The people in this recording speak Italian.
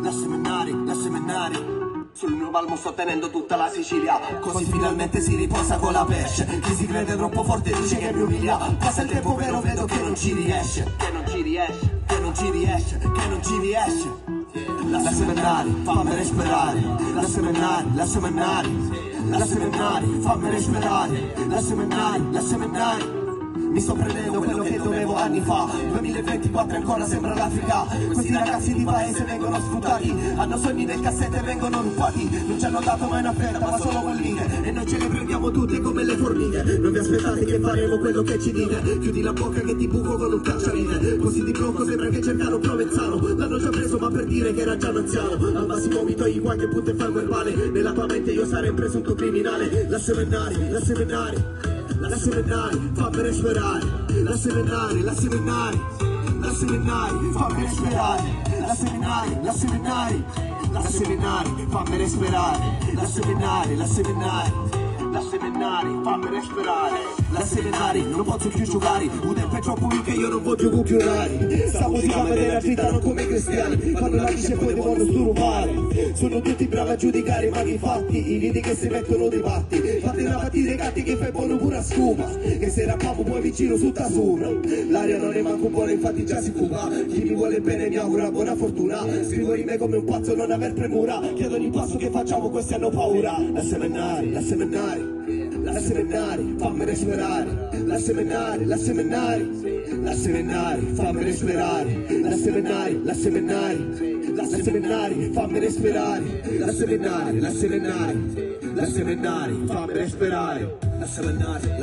la seminari. Sul mio palmo sto tenendo tutta la Sicilia, così finalmente si riposa con la pesce. Chi si crede troppo forte dice che mi umilia. Passa il tempo vero, vedo che non ci riesce. La seminari, fammi respirare. La seminari, fammi respirare. La seminari. Mi sto prendendo quello che dovevo anni fa. 2024 ancora sembra l'Africa. Questi ragazzi di paese vengono sfruttati, hanno sogni nel cassetto e vengono rubati. Non ci hanno dato mai una fetta ma solo colline, e noi ce le prendiamo tutte come le formiche. Non vi aspettate che faremo quello che ci dite. Chiudi la bocca che ti buco con un cacciavite. Così di blocco sembra che cercano Provenzano. L'hanno già preso ma per dire che era già un anziano. Al massimo mi togli qualche punto e fango il male. Nella tua mente io sarei un presunto criminale. La seminari, fammi respirare. La seminari, fammi respirare. La seminari, fammi respirare. La seminari, fammi respirare. La seminari, non posso più giocare. Un tempo è troppo che io non voglio più orari. Sta musica me la agitano come i cristiani. Fanno la dice e poi devono sturupare. Sono tutti bravi a giudicare ma i fatti, i liti che si mettono dei patti. Fate la partita i gatti che fai buono pure a scupa. Che se rappiamo poi vicino su tasura. L'aria non è manco buona infatti già si fuga. Chi mi vuole bene mi augura buona fortuna. Scrivo rime come un pazzo non aver premura. Che ad ogni passo che facciamo questi hanno paura. La seminari, fammi respirare. La seminari, fammi respirare. La seminari, fammi respirare. La seminari, fammi respirare. La seminari.